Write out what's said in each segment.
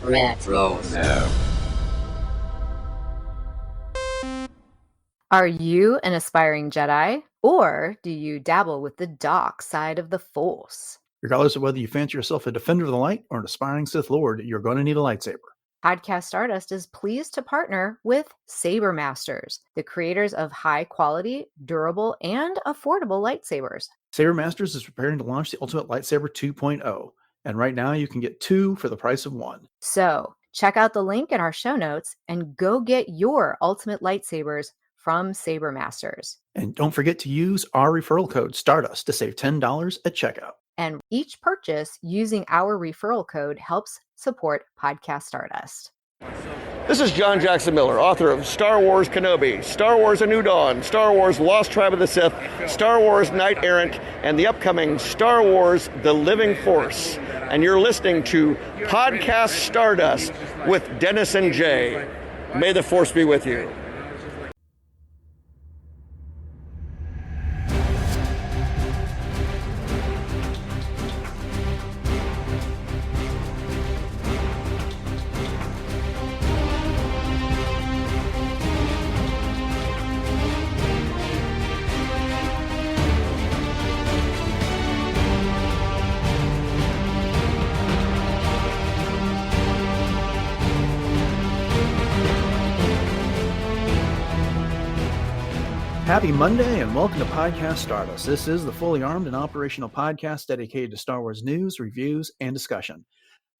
Retro. Are you an aspiring Jedi, or do you dabble with the dark side of the Force? Regardless of whether you fancy yourself a defender of the light or an aspiring Sith Lord, you're going to need a lightsaber. Podcast Stardust is pleased to partner with Saber Masters, the creators of high-quality, durable, and affordable lightsabers. Saber Masters is preparing to launch the Ultimate Lightsaber 2.0, and right now you can get 2 for the price of 1. So, check out the link in our show notes and go get your Ultimate Lightsabers from Saber Masters. And don't forget to use our referral code Stardust to save $10 at checkout. And each purchase using our referral code helps support Podcast Stardust. This is John Jackson Miller, author of Star Wars Kenobi, Star Wars A New Dawn, Star Wars Lost Tribe of the Sith, Star Wars Knight Errant, and the upcoming Star Wars The Living Force. And you're listening to Podcast Stardust with Dennis and Jay. May the Force be with you. Happy Monday and welcome to Podcast Stardust. This is the fully armed and operational podcast dedicated to Star Wars news, reviews, and discussion.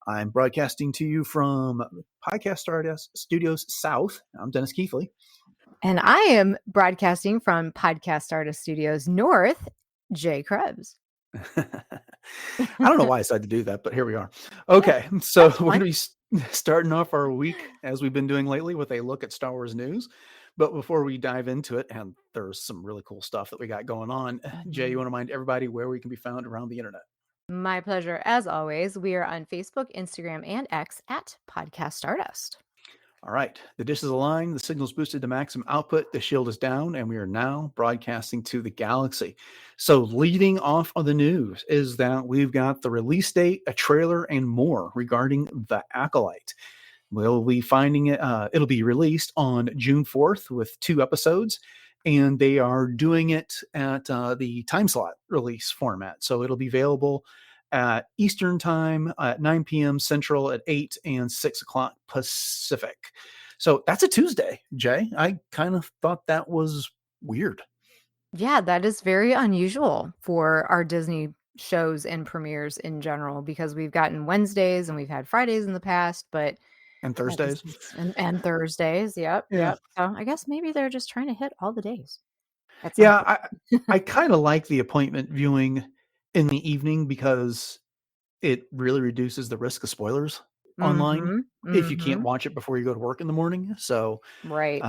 I'm broadcasting to you from Podcast Stardust Studios South. I'm Dennis Keithley. And I am broadcasting from Podcast Stardust Studios North, Jay Krebs. I don't know why I decided to do that, but here we are. Okay, so we're going to be starting off our week, as we've been doing lately, with a look at Star Wars news. But before we dive into it, and there's some really cool stuff that we got going on, Jay, you want to remind everybody where we can be found around the internet? My pleasure. As always, we are on Facebook, Instagram, and X at Podcast Stardust. All right. The dish is aligned. The signal's boosted to maximum output. The shield is down, and we are now broadcasting to the galaxy. So leading off on the news is that we've got the release date, a trailer, and more regarding the Acolyte. We'll be finding it. It'll be released on June 4th with 2 episodes, and they are doing it at the time slot release format. So it'll be available at Eastern time at 9 p.m. Central at 8 and 6 o'clock Pacific. So that's a Tuesday, Jay. I kind of thought that was weird. Yeah, that is very unusual for our Disney shows and premieres in general, because we've gotten Wednesdays and we've had Fridays in the past, but And Thursdays. And Thursdays. Yep. Yeah. Yep. So I guess maybe they're just trying to hit all the days. Yeah, I kind of like the appointment viewing in the evening because it really reduces the risk of spoilers online if you can't watch it before you go to work in the morning. So, right.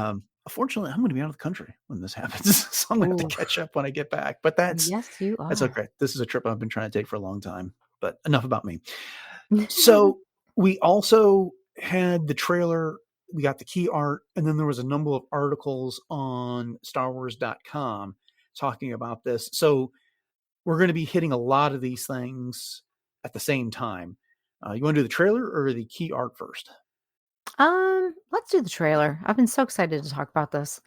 Unfortunately, I'm going to be out of the country when this happens, so I'm going to have to catch up when I get back. But that's you are. That's okay. This is a trip I've been trying to take for a long time. But enough about me. So we also had the trailer, we got the key art, and then there was a number of articles on StarWars.com talking about this. So we're going to be hitting a lot of these things at the same time. You want to do the trailer or the key art first? Let's do the trailer. I've been so excited to talk about this.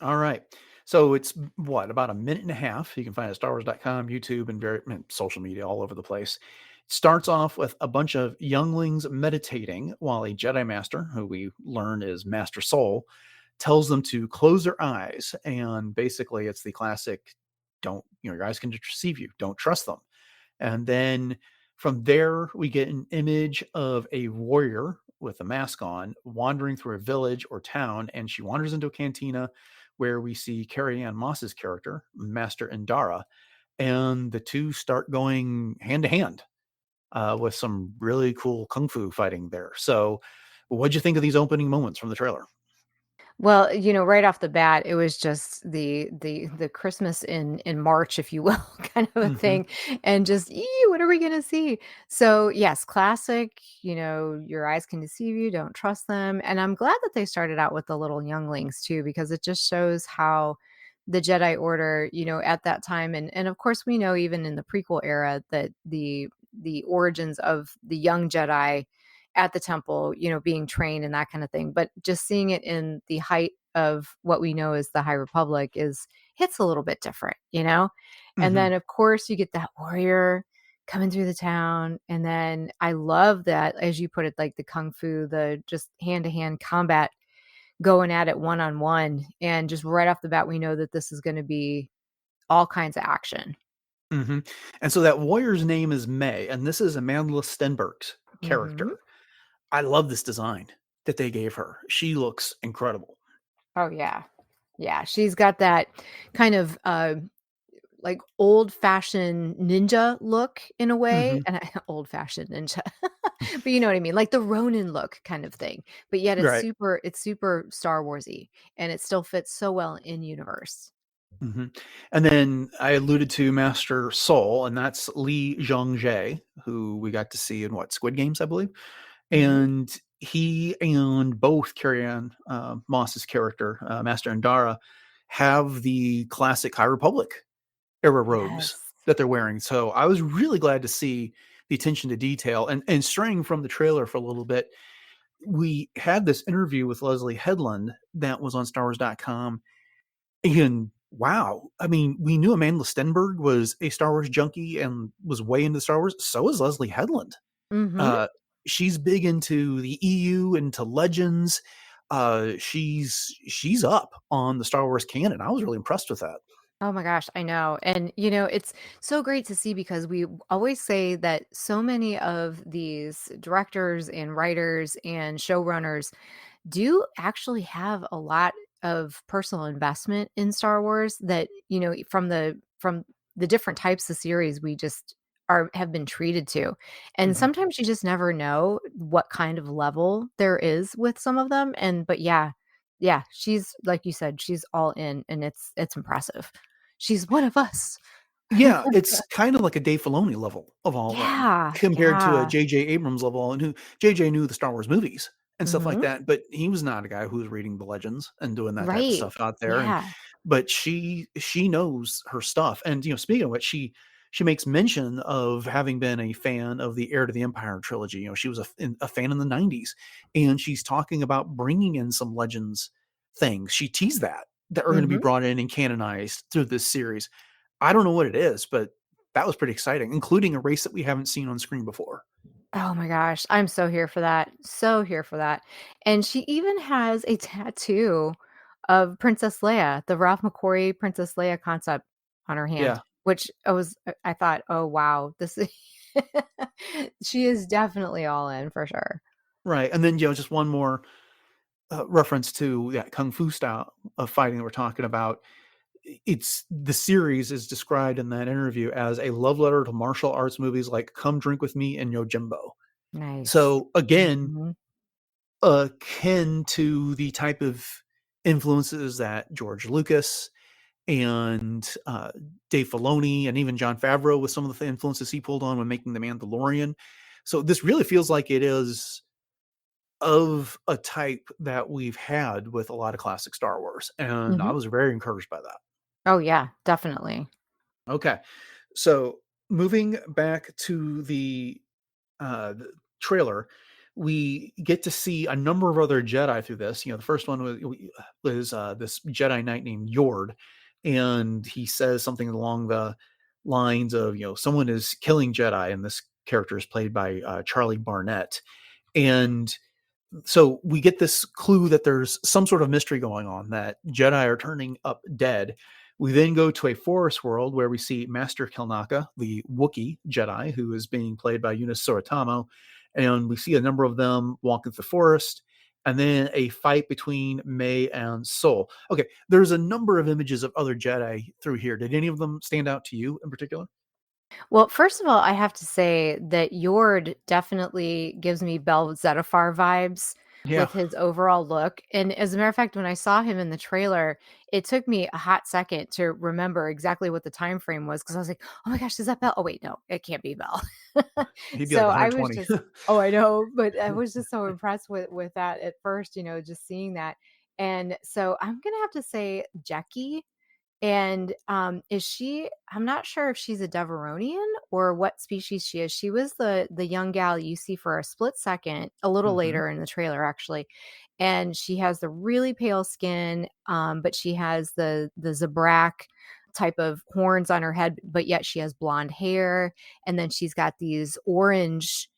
All right. So it's about a minute and a half. You can find it at StarWars.com, YouTube, and social media all over the place. It starts off with a bunch of younglings meditating while a Jedi Master, who we learn is Master Soul, tells them to close their eyes. And basically it's the classic, your eyes can deceive you. Don't trust them. And then from there, we get an image of a warrior with a mask on wandering through a village or town. And she wanders into a cantina where we see Carrie-Anne Moss's character, Master Indara, and the two start going hand to hand with some really cool kung fu fighting there. So what'd you think of these opening moments from the trailer? Well, right off the bat, it was just the Christmas in March, if you will, kind of a thing. And just, what are we going to see? So yes, classic, your eyes can deceive you. Don't trust them. And I'm glad that they started out with the little younglings too, because it just shows how the Jedi Order, at that time. And of course, we know even in the prequel era that the origins of the young Jedi at the temple, being trained and that kind of thing. But just seeing it in the height of what we know as the High Republic hits a little bit different, And Hmm. then of course you get that warrior coming through the town. And then I love that, as you put it, like the kung fu, the just hand-to-hand combat, going at it one-on-one. And just right off the bat, we know that this is going to be all kinds of action. Hmm. And so that warrior's name is May, and this is Amandla Stenberg's character. Hmm. I love this design that they gave her. She looks incredible. Oh yeah. Yeah, she's got that kind of like old-fashioned ninja look in a way, Hmm. and old-fashioned ninja. But you know what I mean, like the Ronin look kind of thing. But yet Right. it's super Star Warsy, and it still fits so well in universe. Hmm. And then I alluded to Master Soul, and that's Lee Jong-jae, who we got to see in Squid Games, I believe. Mhm. And he and both Carrie-Anne Moss's character, Master Andara, have the classic High Republic era robes Yes. that they're wearing. So I was really glad to see the attention to detail. And straying from the trailer for a little bit, we had this interview with Leslie Headland that was on StarWars.com. And wow, I mean, we knew Amanda Stenberg was a Star Wars junkie and was way into Star Wars. So is Leslie Headland. Mhm. Uh, she's big into the EU, into Legends. She's up on the Star Wars canon. I was really impressed with that. Oh my gosh, I know. And it's so great to see, because we always say that so many of these directors and writers and showrunners do actually have a lot of personal investment in Star Wars, that, from the different types of series we just have been treated to. And Mhm. sometimes you just never know what kind of level there is with some of them. And but yeah, yeah, she's, like you said, she's all in, and it's impressive. She's one of us. Yeah, it's kind of like a Dave Filoni level of all in Yeah, compared to a yeah. J.J. Abrams level, and who J.J. knew the Star Wars movies and stuff like Mhm. that, but he was not a guy who was reading the Legends and doing that type of Right. stuff out there. And Yeah. but she knows her stuff. And speaking of which, she makes mention of having been a fan of the Heir to the Empire trilogy. She was a fan in the '90s, and she's talking about bringing in some Legends things. She teased that are going to be Mhm. brought in and canonized through this series. I don't know what it is, but that was pretty exciting, including a race that we haven't seen on screen before. Oh my gosh, I'm so here for that. So here for that. And she even has a tattoo of Princess Leia, the Ralph McQuarrie Princess Leia concept on her hand, Yeah, which I thought, "Oh wow, this is." She is definitely all in for sure. right. And then just one more reference to that kung fu style of fighting that we're talking about. It's the series is described in that interview as a love letter to martial arts movies like Come Drink with Me and Yojimbo. Nice. So again, Mhm. akin to the type of influences that George Lucas and Dave Filoni and even Jon Favreau, with some of the influences he pulled on when making The Mandalorian. So this really feels like it is of a type that we've had with a lot of classic Star Wars, and I Mhm. was very encouraged by that. Oh yeah, definitely. Okay, so moving back to the trailer, we get to see a number of other Jedi through this. The first one was this Jedi Knight named Yord, and he says something along the lines of, someone is killing Jedi, and this character is played by Charlie Barnett. And so we get this clue that there's some sort of mystery going on, that Jedi are turning up dead. We then go to a forest world where we see Master Kelnaka, the Wookiee Jedi, who is being played by Eunice Soratamo, and we see a number of them walking through the forest, and then a fight between May and Soul. Okay, there's a number of images of other Jedi through here. Did any of them stand out to you in particular? Well, first of all, I have to say that Yord definitely gives me Bell Zettifar vibes Yeah, with his overall look. And as a matter of fact, when I saw him in the trailer, it took me a hot second to remember exactly what the time frame was, because I was like, "Oh my gosh, is that Bell? Oh wait, no, it can't be Bell." he'd be like So I was 120. just, oh, I know, but I was just so impressed with that at first, just seeing that. And so I'm gonna have to say Jackie, And, is she I'm not sure if she's a Deveronian or what species she is. She was the young gal you see for a split second, a little Hmm. later in the trailer, actually, and she has the really pale skin, but she has the Zabrak type of horns on her head, but yet she has blonde hair, and then she's got these orange,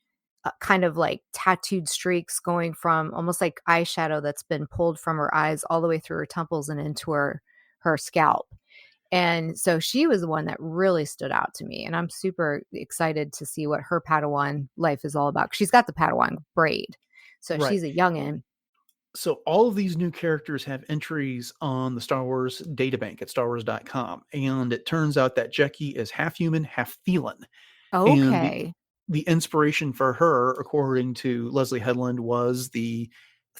kind of, like, tattooed streaks going from almost like eyeshadow that's been pulled from her eyes all the way through her temples and into her scalp. And so she was the one that really stood out to me, and I'm super excited to see what her Padawan life is all about. 'Cause she's got the Padawan braid, so Right. she's a youngin'. So all of these new characters have entries on the Star Wars databank at starwars.com. And it turns out that Jecki is half human, half feline. And Okay. the inspiration for her, according to Leslie Headland, was the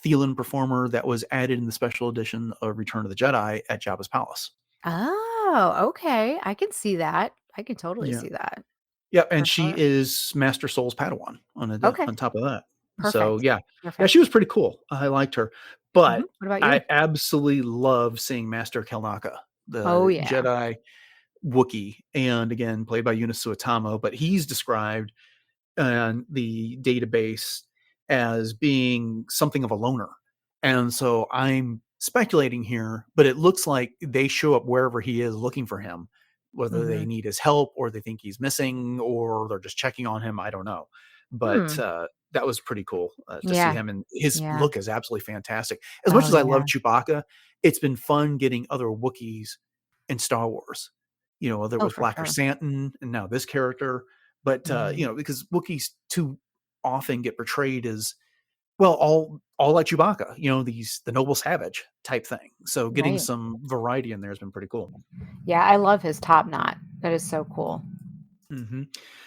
Thelan performer that was added in the special edition of Return of the Jedi at Jabba's palace. Oh, okay. I can see that. I can totally Yeah. see that Yeah, and for she sure. is Master Soul's Padawan Okay, on top of that. So perfect, yeah. Yeah, she perfect. was pretty cool. I liked her. Mhm. But What about I you? absolutely love seeing Master Kelnaka, Oh, the yeah. Jedi Wookiee, and again played by Eunice Suetamo, but he's described on the database as being something of a loner. And so I'm speculating here, but it looks like they show up wherever he is looking for him, whether they Mhm. need his help or they think he's missing or they're just checking on him. I don't know. But Hmm. that was pretty cool to see Yeah, him. And his yeah. look is absolutely fantastic. As much Oh, as I love yeah. Chewbacca, it's been fun getting other Wookiees in Star Wars. Whether it Oh, was for Black sure. Santon and now this character, but Mhm. because Wookiees too often get portrayed as well, all like Chewbacca, the noble savage type thing. So getting Right. some variety in there has been pretty cool. Yeah, I love his top knot. That is so cool. Hmm.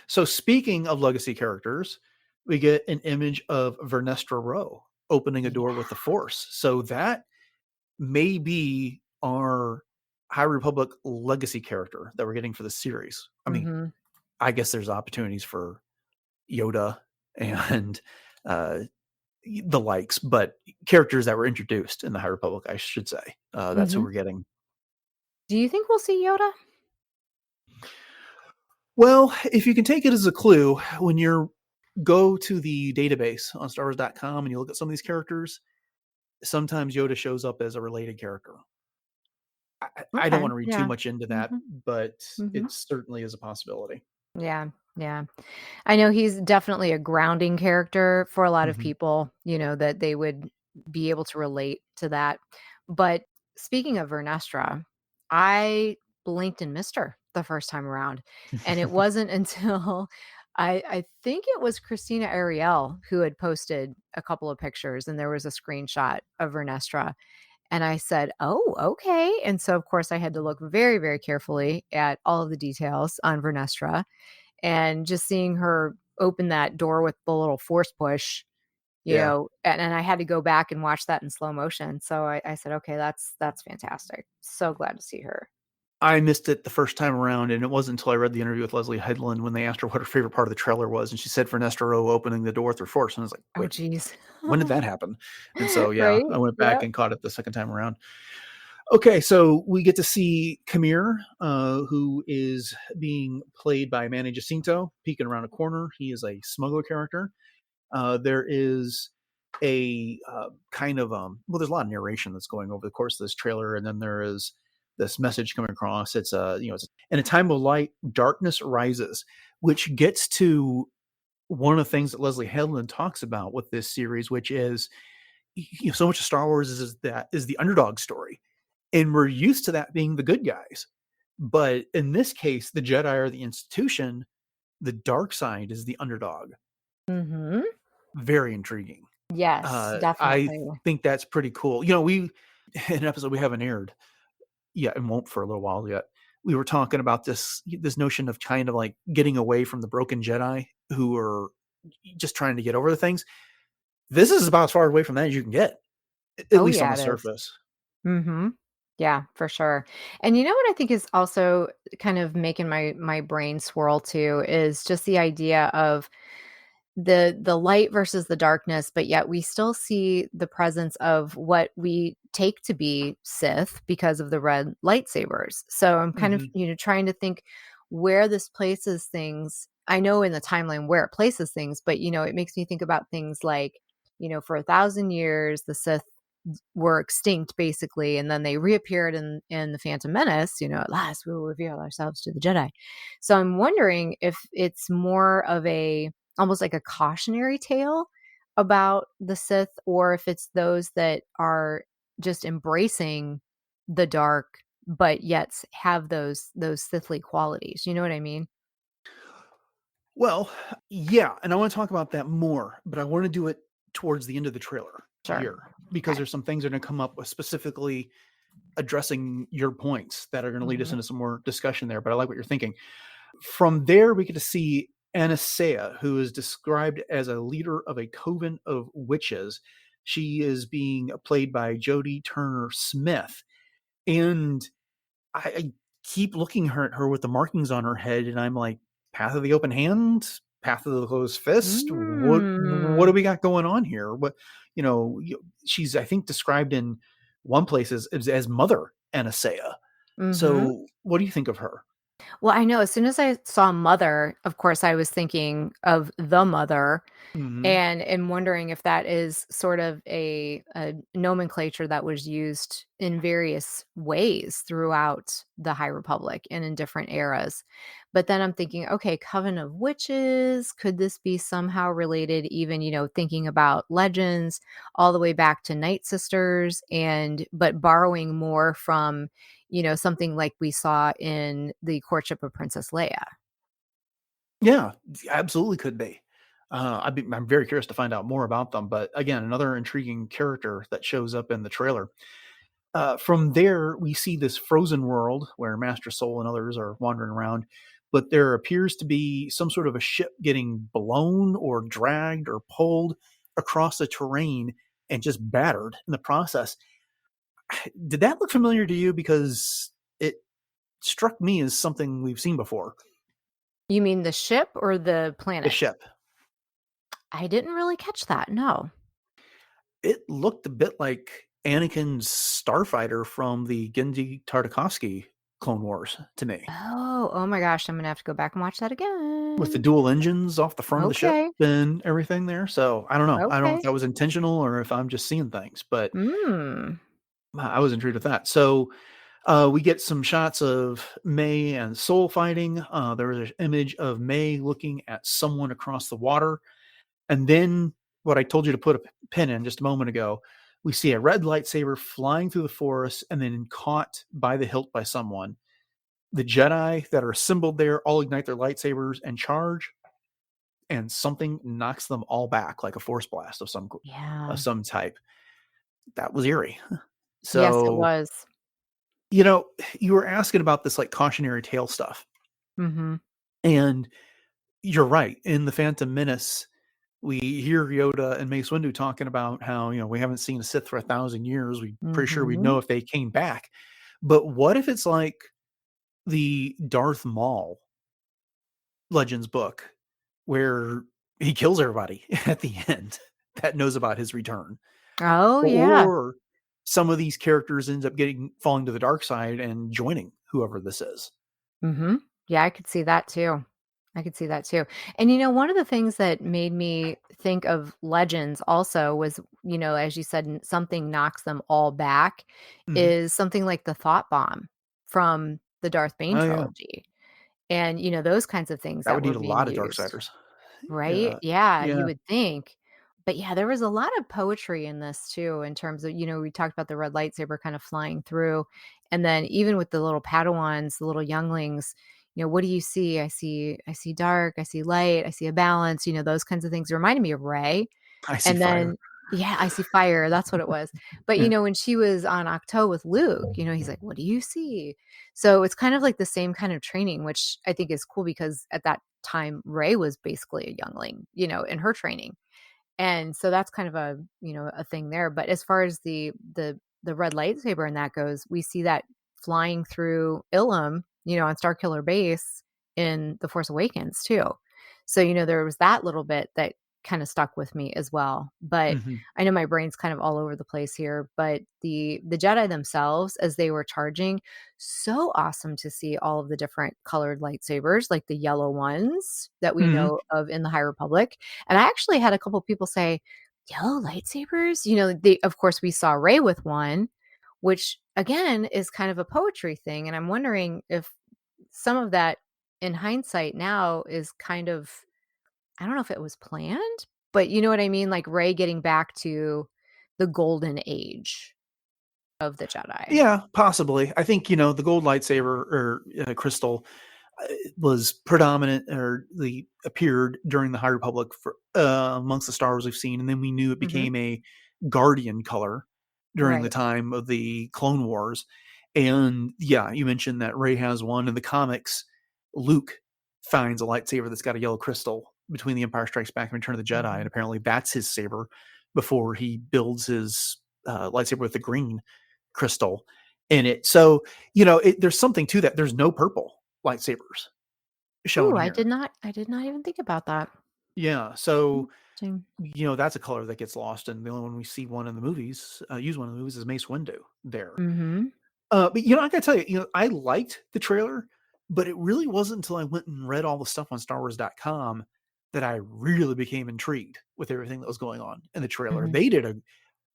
So speaking of legacy characters, we get an image of Vernestra Rowe opening a door Yeah. with the Force. So that may be our High Republic legacy character that we're getting for the series. I mean, Mhm. I guess there's opportunities for Yoda and uh, the likes, but characters that were introduced in the High Republic, I should say. That's who Mhm. we're getting. Do you think we'll see Yoda? Well, if you can take it as a clue, when you go to the database on StarWars.com and you look at some of these characters, sometimes Yoda shows up as a related character. I don't Okay. want to read too Yeah. much into that, Mhm. but it Mhm. certainly is a possibility. Yeah. Yeah. I know he's definitely a grounding character for a lot of Hmm. people, that they would be able to relate to that. But speaking of Vernestra, I blinked and missed her the first time around. And it wasn't until I think it was Christina Ariel who had posted a couple of pictures and there was a screenshot of Vernestra. And I said, "Oh, okay." And so, of course, I had to look very, very carefully at all of the details on Vernestra and just seeing her open that door with the little force push, Yeah. and I had to go back and watch that in slow motion. So I said, "Okay, that's fantastic. So glad to see her." I missed it the first time around, and it wasn't until I read the interview with Leslie Headland when they asked her what her favorite part of the trailer was, and she said for Nestero opening the door through force, and I was like, Oh, "Wait, geez. when did that happen?" And so, yeah, Right? I went back Yep. and caught it the second time around. Okay, so we get to see Kamir, who is being played by Manny Jacinto, peeking around a corner. He is a smuggler character. There is a kind of there's a lot of narration that's going over the course of this trailer, and then there is this message coming across. It's it's in a time of light, darkness rises, which gets to one of the things that Leslie Headland talks about with this series, which is so much of Star Wars is the underdog story, and we're used to that being the good guys, but in this case, the Jedi are the institution. The dark side is the underdog. Mhm. Very intriguing. Yes, I definitely. think that's pretty cool. We in an episode we haven't aired yet and won't for a little while yet. We were talking about this notion of kind of like getting away from the broken Jedi who are just trying to get over the things. This is about as far away from that as you can get, at Oh, least on yeah, the it is. surface. Mhm. Yeah, for sure. And you know what I think is also kind of making my brain swirl too is just the idea of the light versus the darkness, but yet we still see the presence of what we take to be Sith because of the red lightsabers. So I'm kind of, Mhm. trying to think where this places things. I know in the timeline where it places things, but it makes me think about things like, for 1,000 years, the Sith were extinct basically, and then they reappeared in the Phantom Menace. At last we will reveal ourselves to the Jedi. So I'm wondering if it's more of a almost like a cautionary tale about the Sith, or if it's those that are just embracing the dark, but yet have those Sithly qualities. You know what I mean? Well, yeah, and I want to talk about that more, but I want to do it towards the end of the trailer Sure. here because Okay. there's some things that are going to come up with specifically addressing your points that are going to lead us Mhm. into some more discussion there. But I like what you're thinking. From there, we get to see Anastasia, who is described as a leader of a coven of witches. She is being played by Jodie Turner Smith, and I keep looking at her with the markings on her head, and I'm like, Path of the Open Hand, Path of the Closed Fist. What Mm. do we got going on here? What she's I think described in one place as Mother Anastasia. Mhm. So what do you think of her? Well, I know as soon as I saw Mother, of course, I was thinking of the Mother. Hmm. And am wondering if that is sort of a nomenclature that was used in various ways throughout the High Republic and in different eras. But then I'm thinking, okay, Coven of Witches, could this be somehow related, even, thinking about legends all the way back to Night Sisters, and but borrowing more from, something like we saw in the courtship of Princess Leia. Yeah, absolutely could be. I'm very curious to find out more about them. But again, another intriguing character that shows up in the trailer. From there, we see this frozen world where Master Soul and others are wandering around, but there appears to be some sort of a ship getting blown or dragged or pulled across the terrain and just battered in the process. Did that look familiar to you? Because it struck me as something we've seen before. You mean the ship or the The planet? ship. I didn't really catch that. No. It looked a bit like Anakin's starfighter from the Genji Tartakovsky Clone Wars to me, Oh my gosh, I'm gonna have to go back and watch that with the again. dual engines off the front of the ship Okay. and everything there. So I don't know. I don't know if Okay. that was intentional or if I'm just seeing things, but Mm. I was intrigued with that. So we get some shots of May and Soul fighting. There was an image of May looking at someone across the water. And then what I told you to put a pin in just a moment ago, we see a red lightsaber flying through the forest and then caught by the hilt by someone. The Jedi that are assembled there all ignite their lightsabers and charge, and something knocks them all back like a force blast of Yeah. some type. That was eerie. Yes, it So, was. you know, you were asking about this like cautionary tale stuff. Mhm. And you're right. In the Phantom Menace, we hear Yoda and Mace Windu talking about how, we haven't seen a Sith for 1,000 years. We pretty sure we'd know Mhm. if they came back. But what if it's like the Darth Maul Legends book where he kills everybody at the end that knows about his return? Oh, yeah. Or some of these characters ends up falling to the dark side and joining whoever this is. Mhm. Yeah, I could see that too. I could see that too. And one of the things that made me think of Legends also was, as you said, something knocks them all back, Mhm. is something like the thought bomb from the Darth Bane Oh yeah, trilogy. And, those kinds of things that that would were need a being lot of used. Darksiders. Right? Yeah, Yeah, you yeah. would think. But yeah, there was a lot of poetry in this too, in terms of, we talked about the red lightsaber kind of flying through. And then even with the little Padawans, the little younglings, what do you see? I see dark, I see light, I see a balance, those kinds of things. It reminded me of Ray. I see And fire. then yeah, I see fire. That's what it was. But Yeah. when she was on Octo with Luke, he's like, "What do you see?" So it's kind of like the same kind of training, which I think is cool because at that time Ray was basically a youngling, in her training. And so that's kind of a thing there. But as far as the red lightsaber and that goes, we see that flying through Ilum, on Starkiller Base in The Force Awakens too. So, there was that little bit that kind of stuck with me as well. But Mhm. I know my brain's kind of all over the place here, but the Jedi themselves, as they were charging, so awesome to see all of the different colored lightsabers, like the yellow ones that we Mhm. know of in the High Republic. And I actually had a couple people say, "Yellow lightsabers?" You know, they, of course we saw Rey with one, which again is kind of a poetry thing. And I'm wondering if some of that in hindsight now is kind of, I don't know if it was planned, but you know what I mean? Like Rey getting back to the golden age of the Jedi. Yeah, possibly. I think, the gold lightsaber or crystal was predominant or the appeared during the High Republic for amongst the Star Wars we've seen, and then we knew it Mhm. became a guardian color during the Right. time of the Clone Wars. And yeah, you mentioned that Rey has one in the comics. Luke finds a lightsaber that's got a yellow crystal between The Empire Strikes Back and Return of the Jedi, and Mhm. apparently that's his saber before he builds his lightsaber with the green crystal in it. So, there's something to that. There's no purple lightsabers shown Ooh, here. I did not even think about that. Yeah. So, Interesting. that's a color that gets lost. And the only one we see one in the movies, use one in the movies is Mace Windu there. Mhm. But, I gotta tell you, I liked the trailer, but it really wasn't until I went and read all the stuff on StarWars.com that I really became intrigued with everything that was going on in the trailer. Mhm. They did a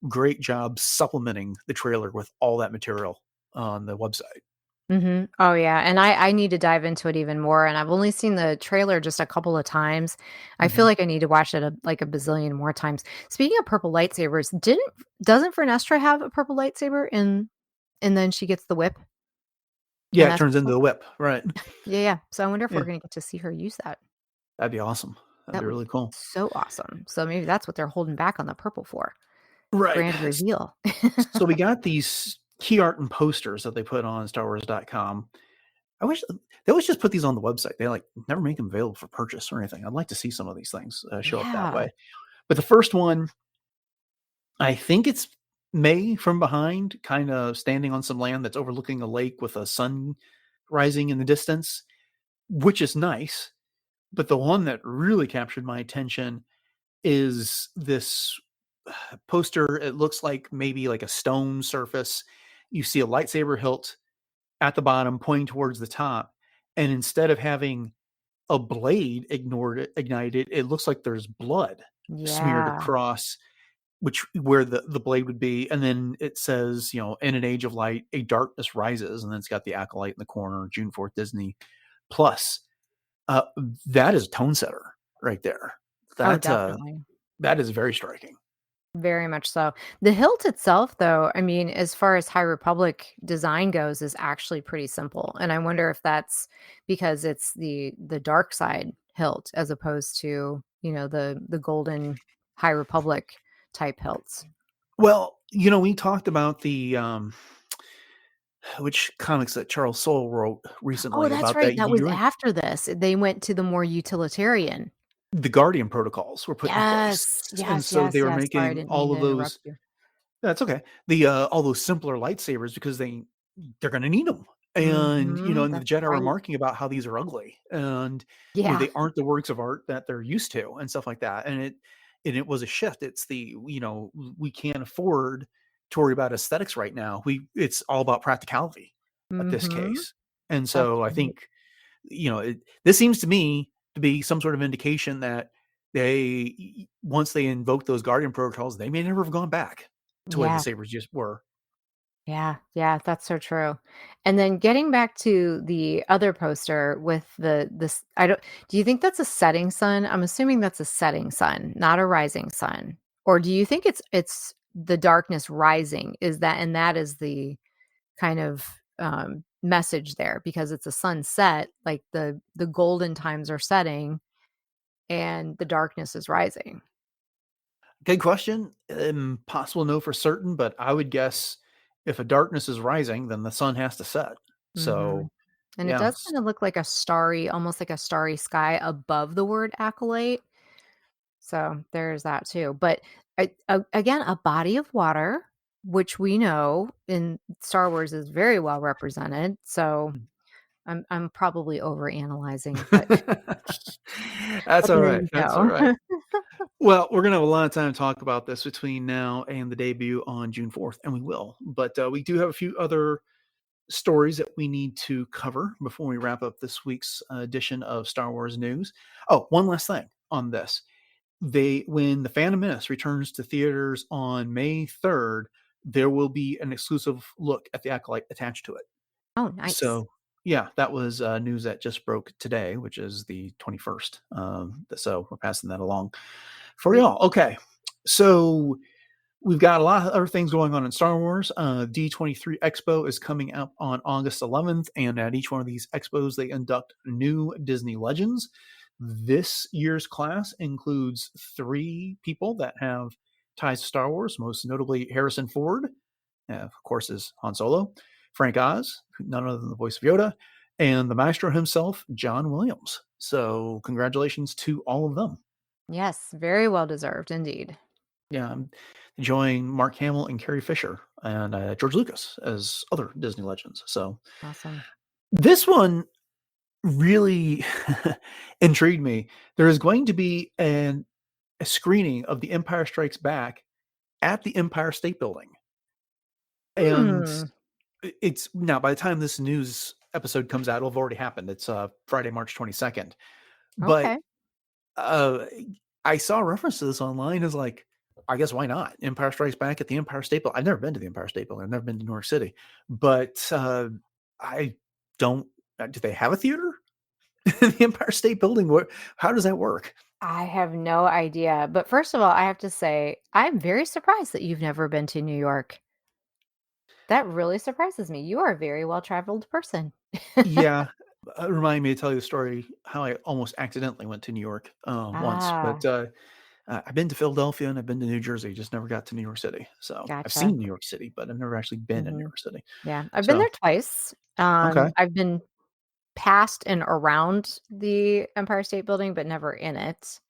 great job supplementing the trailer with all that material on the website. Mhm. Oh, yeah, and I need to dive into it even more, and I've only seen the trailer just a couple of times. I feel Mhm. like I need to watch it like a bazillion more times. Speaking of purple lightsabers, doesn't Vernestra have a purple lightsaber and then she gets the whip Yeah, and it that's turns into purple? the whip, right. Yeah, yeah. So I wonder if we're Yeah, gonna get to see her use that. that'd be awesome. That'd be That would really be cool. so awesome. So maybe that's what they're holding back on the purple for. Right. Grand reveal. So we got these key art and posters that they put on StarWars.com. I wish they always just put these on the website. They, like, never make them available for purchase or anything. I'd like to see some of these things, show up that Yeah. way. But the first one, I think it's May from behind, kinda standing on some land that's overlooking a lake with a sun rising in the distance, which is nice. But the one that really captured my attention is this poster. It looks like maybe like a stone surface. You see a lightsaber hilt at the bottom pointing towards the top. And instead of having a blade ignited, it looks like there's blood smeared Yeah. across which where the blade would be. And then it says, in an age of light, a darkness rises. And then it's got the Acolyte in the corner, June 4th, Disney Plus. Uh, that is a tone setter right there. Oh, That definitely. that is very striking. Very much so. The hilt itself, though, I mean, as far as High Republic design goes, is actually pretty simple. And I wonder if that's because it's the dark side hilt as opposed to, the golden High Republic type hilts. Well, we talked about the which comics that Charles Soule wrote Oh, recently that's about right. that That was year. after this. They went to the more utilitarian. The Guardian protocols were put in place, Yes. and Yes, so yes, they were yes. Sorry, I making didn't mean all to of interrupt those. you. That's okay. The all those simpler lightsabers because they're going to need them. And Mhm. and the That's Jedi are right. remarking about how these are ugly, and Yeah. they aren't the works of art that they're used to, and stuff like that. And it was a shift. It's we can't afford to worry about aesthetics right now. It's all about practicality at this Mhm. case. And That's so I right. think this seems to me to be some sort of indication that once they invoke those Guardian protocols, they may never have gone back to where the Yeah. sabers just were. Yeah, yeah, that's so true. And then getting back to the other poster with this I don't do you think that's a setting sun? I'm assuming that's a setting sun, not a rising sun. Or do you think it's the darkness rising? Is that and that is the kind of message there because it's a sunset, like the golden times are setting and the darkness is rising. Good question. Impossible to know for certain, but I would guess if a darkness is rising, then the sun has to set. Mhm. So, And it yeah. does kind of look like a starry, almost like a starry sky above the word acolyte. So there's that too. But again, a body of water, which we know in Star Wars is very well represented. So I'm probably overanalyzing, but That's all there right. you That's all go. right. Well, we're gonna have a lot of time to talk about this between now and the debut on June 4th, and we will. But we do have a few other stories that we need to cover before we wrap up this week's edition of Star Wars news. Oh, one last thing on this. When The Phantom Menace returns to theaters on May 3rd, there will be an exclusive look at the Acolyte attached to it. Oh, nice. So, yeah, that was news that just broke today, which is the 21st. So we're passing that along for y'all. Okay. So we've got a lot of other things going on in Star Wars. D23 Expo is coming up on August 11th, and at each one of these expos, they induct new Disney legends. This year's class includes 3 people that have ties to Star Wars, most notably Harrison Ford, of course, is Han Solo, Frank Oz, none other than the voice of Yoda, and the maestro himself, John Williams. So congratulations to all of them. Yes, very well deserved indeed. Yeah, I'm enjoying Mark Hamill and Carrie Fisher and George Lucas as other Disney legends. So Awesome. this one really intrigued me. There is going to be a screening of The Empire Strikes Back at the Empire State Building. And it's now, by the time this news episode comes out, it'll have already happened. It's Friday, March 22nd. But Okay. I saw a reference to this online as like, I guess why not? Empire Strikes Back at the Empire State Building. I've never been to the Empire State Building. I've never been to New York City. But I don't. Do they have a theater in the Empire State Building? How does that work? I have no idea. But first of all, I have to say, I'm very surprised that you've never been to New York. That really surprises me. You are a very well-traveled person. Yeah. Remind me to tell you the story how I almost accidentally went to New York once. Ah, But I've been to Philadelphia and I've been to New Jersey, just never got to New York City. So I've gotcha. seen New York City, but I've never actually been in New Mhm. York City. Yeah, I've been So, there twice. okay. I've been past and around the Empire State Building, but never in it.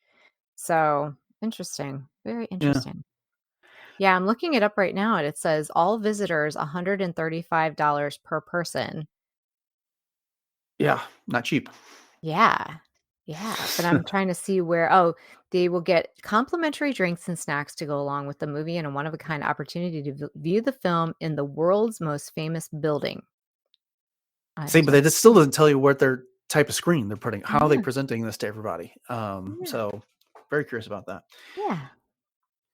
So, interesting. Very Yeah. interesting. Yeah, I'm looking it up right now, and it says all visitors $135 per person. Yeah. Not cheap. Yeah. Yeah, but I'm trying to see where they will get complimentary drinks and snacks to go along with the movie and a one-of-a-kind opportunity to view the film in the world's most famous building. See, but that still doesn't tell you what their type of screen they're putting, how are they Yeah, presenting this to everybody. yeah, So very curious about that. yeah.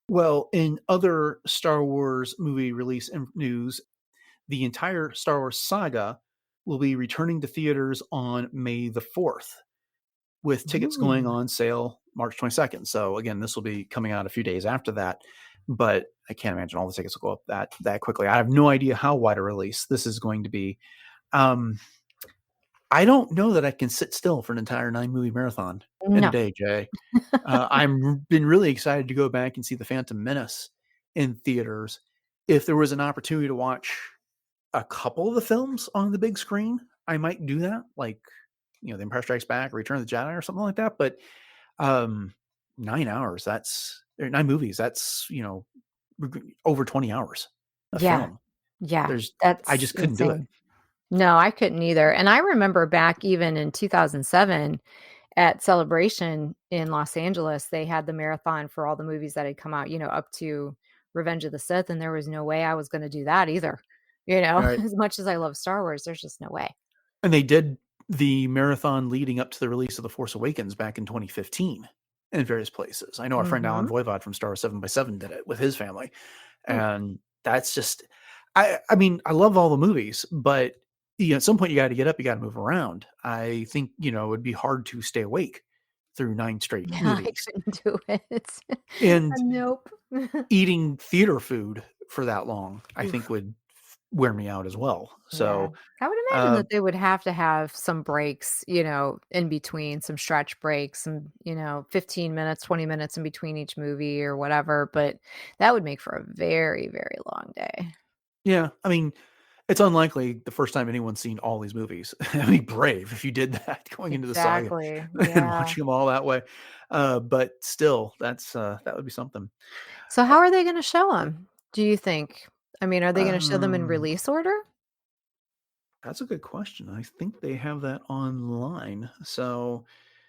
Well, in other Star Wars movie release news, the entire Star Wars saga will be returning to theaters on May the 4th, with tickets going Ooh. on sale March 22nd. So again, this will be coming out a few days after that, but I can't imagine all the tickets will go up that quickly. I have no idea how wide a release this is going to be. I don't know that I can sit still for an entire 9-movie marathon in a No. day, Jay. I'm been really excited to go back and see The Phantom Menace in theaters. If there was an opportunity to watch a couple of the films on the big screen, I might do that, like, The Empire Strikes Back, Return of the Jedi, or something like that. But 9 hours, or 9 movies, that's over 20 hours a Yeah. film. Yeah. I That's just couldn't do it. insane. No, I couldn't either. And I remember back even in 2007 at Celebration in Los Angeles, they had the marathon for all the movies that had come out, up to Revenge of the Sith, and there was no way I was gonna do that either. Right. As much as I love Star Wars, there's just no way. And they did the marathon leading up to the release of The Force Awakens back in 2015 in various places. I know our friend Alan Mhm. Voivod from Star Wars 7 by 7 did it with his family. Ooh. And that's just I mean, I love all the movies, but at some point you got to get up, you got to move around. I think, it would be hard to stay awake through 9 straight Yeah, I movies. couldn't do it. And Nope. eating theater food for that long, I think Oof. would wear me out as well. Yeah. So, I would imagine uh, that they would have to have some breaks, in between, some stretch breaks, some, 15 minutes, 20 minutes in between each movie or whatever, but that would make for a very, very long day. yeah, I mean, it's unlikely the first time anyone's seen all these movies. I'd be brave if you did that going into the saga Exactly. and Yeah. watching them all that way. But still, that would be something. So Uh, how are they gonna show them? Do you think? I mean, are they gonna show them in um, release order? That's a good question. I think they have that online. So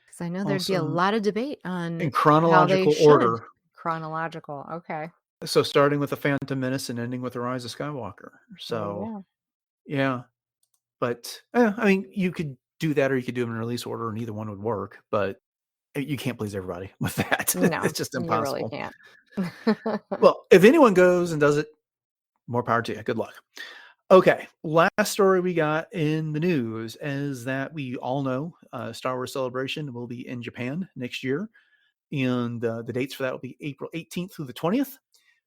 Because I know there'd be a also lot of debate on in how they chronological should. order. Chronological. Okay. So starting with the Phantom Menace and ending with the Rise of Skywalker. There you So go. yeah, but I mean, you could do that, or you could do them in release order, and either one would work. But you can't please everybody with that. No, It's just you really impossible. can't. Well, if anyone goes and does it, more power to you. Good luck. Okay, last story we got in the news is that we all know Star Wars Celebration will be in Japan next year, and the dates for that will be April 18th through the 20th.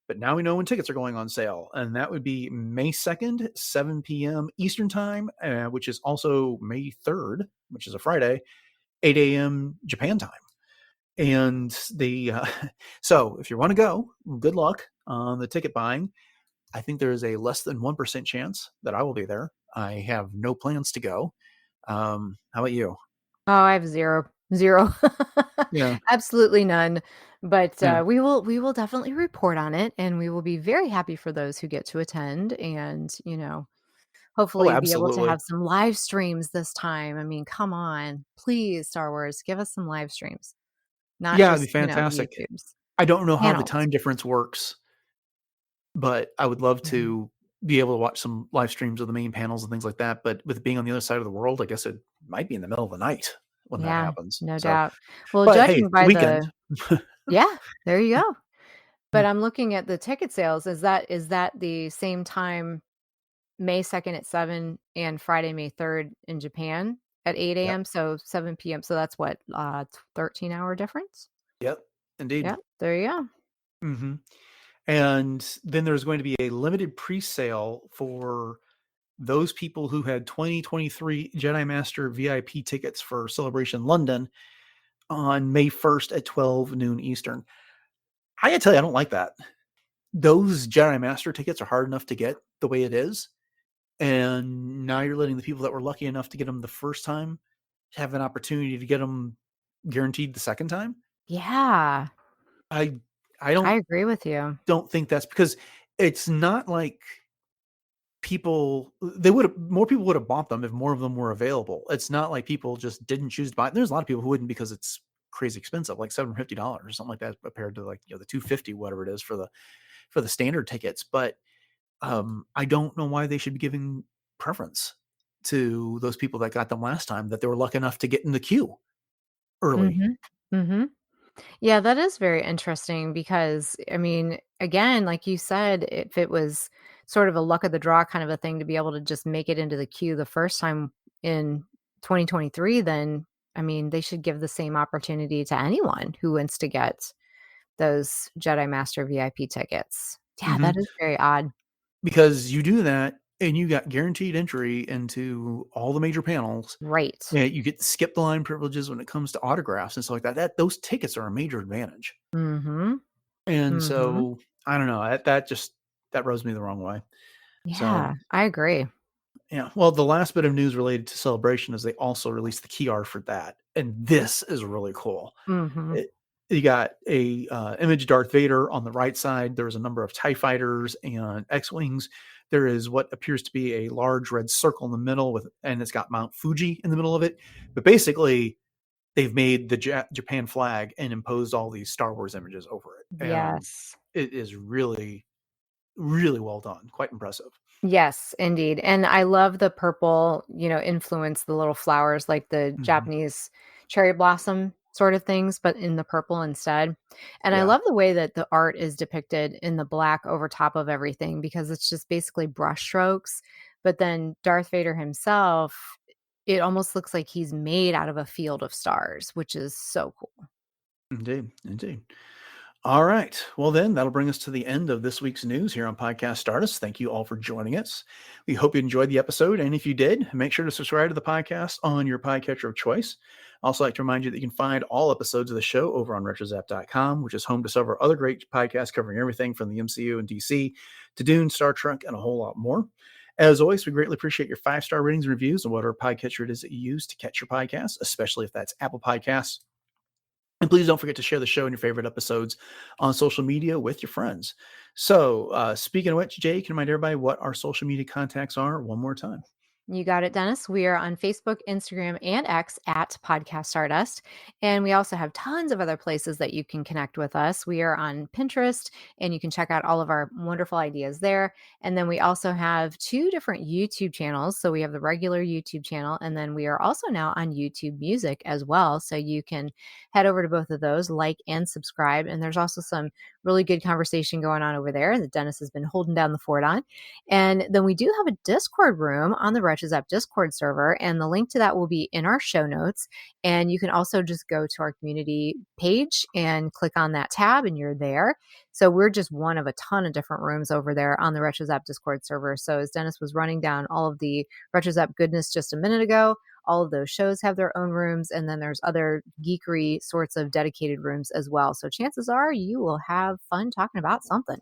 But now we know when tickets are going on sale, and that would be May 2nd, 7 p.m. Eastern Time, which is also May 3rd, which is a Friday, 8 a.m. Japan time. And so if you want to go, good luck on the ticket buying. I think there is a less than 1% chance that I will be there. I have no plans to go. How about you? Oh, I have zero. Zero. Yeah. Absolutely none. But Yeah. we will definitely report on it, and we will be very happy for those who get to attend, and Oh, hopefully be able to absolutely. have some live streams this time. I mean, come on, please, Star Wars, give us some live streams, not Yeah, it'd be just fantastic. YouTubes, I don't know how the panels. time difference works, but I would love Mhm. to be able to watch some live streams of the main panels and things like that. But with being on the other side of the world, I guess it might be in the middle of the night when that Yeah, happens. no So, doubt. Well, but hey, judging it's the by weekend. the yeah, there you go. But Mm, I'm looking at the ticket sales. Is that the same time May 2nd at 7 and Friday, May 3rd in Japan at 8 Yep. AM, so 7 PM. So that's what, 13-hour difference? Yep. Indeed. Yeah, there you go. Hmm. And then there's going to be a limited pre-sale for those people who had 2023 Jedi Master VIP tickets for Celebration London on May 1st at 12 noon Eastern. I gotta tell you, I don't like that. Those Jedi Master tickets are hard enough to get the way it is. And now you're letting the people that were lucky enough to get them the first time have an opportunity to get them guaranteed the second time. Yeah, I I I don't agree with you. don't think that's because it's not like people they would have more people would have bought them if more of them were available. It's not like people just didn't choose to buy it. There's a lot of people who wouldn't because it's crazy expensive, like $750 or something like that, compared to like the 250 whatever it is for the standard tickets. But I don't know why they should be giving preference to those people that got them last time that they were lucky enough to get in the queue early. Mhm. Mhm. Yeah, that is very interesting because, I mean, again, like you said, if it was sort of a luck of the draw kind of a thing to be able to just make it into the queue the first time in 2023, then, I mean, they should give the same opportunity to anyone who wants to get those Jedi Master VIP tickets. Yeah, Hmm. that is very odd. Because you do that and you got guaranteed entry into all the major panels. Right. And you get to skip the line privileges when it comes to autographs and stuff like that. Those tickets are a major advantage. Mhm. And Mhm. so I don't know. That rubs me the wrong way. So Yeah, I agree. yeah. Well, the last bit of news related to Celebration is they also released the key art for that, and this is really cool. Mhm. It, you got a image Darth Vader on the right side. There's a number of TIE fighters and X-wings. There is what appears to be a large red circle in the middle and it's got Mount Fuji in the middle of it. But basically, they've made the Japan flag and imposed all these Star Wars images over it, and Yes. it is really, really well done. Quite impressive. Yes, indeed, and I love the purple, influence, the little flowers like the Hmm. Japanese cherry blossom sort of things, but in the purple instead, and I Yeah. love the way that the art is depicted in the black over top of everything because it's just basically brush strokes, but then Darth Vader himself, it almost looks like he's made out of a field of stars, which is so cool. Indeed. Indeed. All right. Well, then that'll bring us to the end of this week's news here on Podcast Stardust. Thank you all for joining us. We hope you enjoyed the episode. And if you did, make sure to subscribe to the podcast on your podcatcher of choice. I also like to remind you that you can find all episodes of the show over on retrozap.com, which is home to several other great podcasts covering everything from the MCU and DC to Dune, Star Trek, and a whole lot more. As always, we greatly appreciate your 5-star ratings and reviews on whatever podcatcher it is that you use to catch your podcast, especially if that's Apple Podcasts. And please don't forget to share the show and your favorite episodes on social media with your friends. So, speaking of which, Jay, can you remind everybody what our social media contacts are one more time? You got it, Dennis. We are on Facebook, Instagram, and X at Podcast Stardust. And we also have tons of other places that you can connect with us. We are on Pinterest, and you can check out all of our wonderful ideas there. And then we also have 2 different YouTube channels. So we have the regular YouTube channel, and then we are also now on YouTube Music as well. So you can head over to both of those, like and subscribe. And there's also some really good conversation going on over there that Dennis has been holding down the fort on. And then we do have a Discord room on the Wretches Up Discord server, and the link to that will be in our show notes. And you can also just go to our community page and click on that tab, and you're there. So we're just one of a ton of different rooms over there on the Wretches Up Discord server. So as Dennis was running down all of the Wretches Up goodness just a minute ago, all of those shows have their own rooms, and then there's other geekery sorts of dedicated rooms as well. So chances are you will have fun talking about something.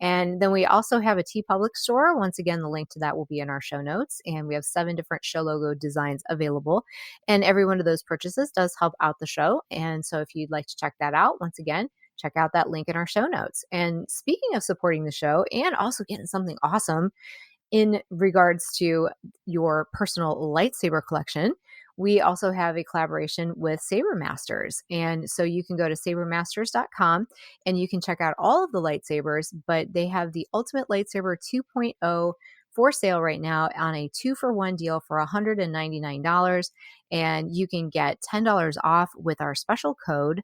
And then we also have a TeePublic store. Once again, the link to that will be in our show notes. And we have 7 different show logo designs available. And every one of those purchases does help out the show. And so if you'd like to check that out, once again, check out that link in our show notes. And speaking of supporting the show and also getting something awesome in regards to your personal lightsaber collection, we also have a collaboration with Saber Masters. And so you can go to sabermasters.com and you can check out all of the lightsabers, but they have the Ultimate Lightsaber 2.0 for sale right now on a 2-for-1 deal for $199. And you can get $10 off with our special code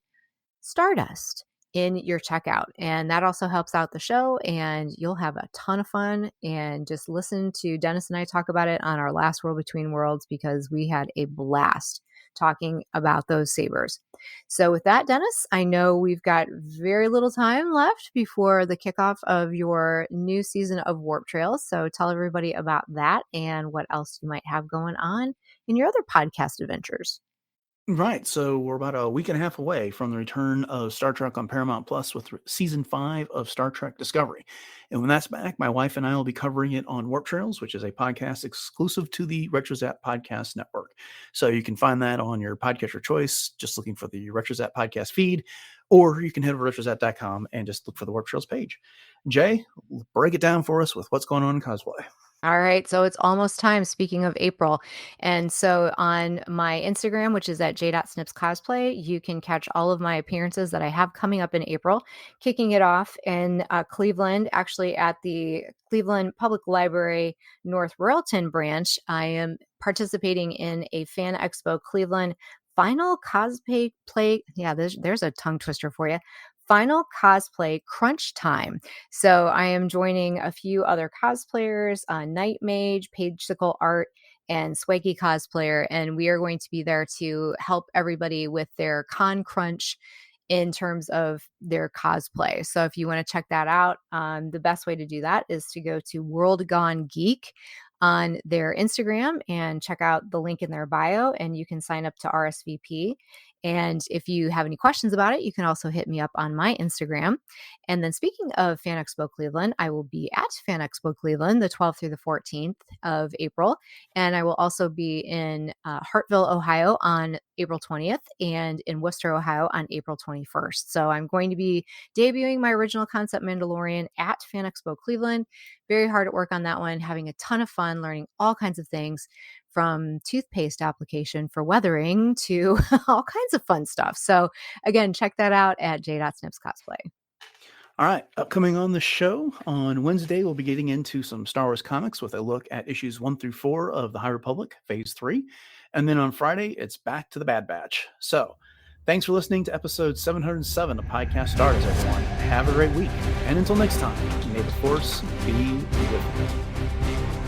Stardust in your checkout. And that also helps out the show, and you'll have a ton of fun. And just listen to Dennis and I talk about it on our last World Between Worlds, because we had a blast talking about those sabers. So with that, Dennis, I know we've got very little time left before the kickoff of your new season of Warp Trails. So tell everybody about that and what else you might have going on in your other podcast adventures. Right. So we're about a week and a half away from the return of Star Trek on Paramount Plus with season 5 of Star Trek Discovery. And when that's back, my wife and I will be covering it on Warp Trails, which is a podcast exclusive to the RetroZap Podcast Network. So you can find that on your podcatcher choice, just looking for the RetroZap podcast feed, or you can head over to retrozap.com and just look for the Warp Trails page. Jay, break it down for us with what's going on in cosplay. All right. So it's almost time, speaking of April. And so on my Instagram, which is at j.snipscosplay, you can catch all of my appearances that I have coming up in April, kicking it off in Cleveland, actually at the Cleveland Public Library North Royalton branch. I am participating in a Fan Expo Cleveland final cosplay play. Yeah, there's a tongue twister for you. Final cosplay crunch time. So I am joining a few other cosplayers, Night Mage, Pagesicle Art, and Swaggy Cosplayer, and we are going to be there to help everybody with their con crunch in terms of their cosplay. So if you want to check that out, the best way to do that is to go to World Gone Geek on their Instagram and check out the link in their bio, and you can sign up to RSVP. And if you have any questions about it, you can also hit me up on my Instagram. And then speaking of Fan Expo Cleveland, I will be at Fan Expo Cleveland the 12th through the 14th of April. And I will also be in Hartville, Ohio on April 20th and in Worcester, Ohio on April 21st. So I'm going to be debuting my original concept Mandalorian at Fan Expo Cleveland. Very hard at work on that one, having a ton of fun, learning all kinds of things, from toothpaste application for weathering to all kinds of fun stuff. So again, check that out at j.snipscosplay. All right, upcoming on the show on Wednesday, we'll be getting into some Star Wars comics with a look at issues 1 through 4 of the High Republic Phase 3. And then on Friday, it's back to the Bad Batch. So thanks for listening to episode 707 of Podcast Stardust, everyone. Have a great week. And until next time, may the Force be with you.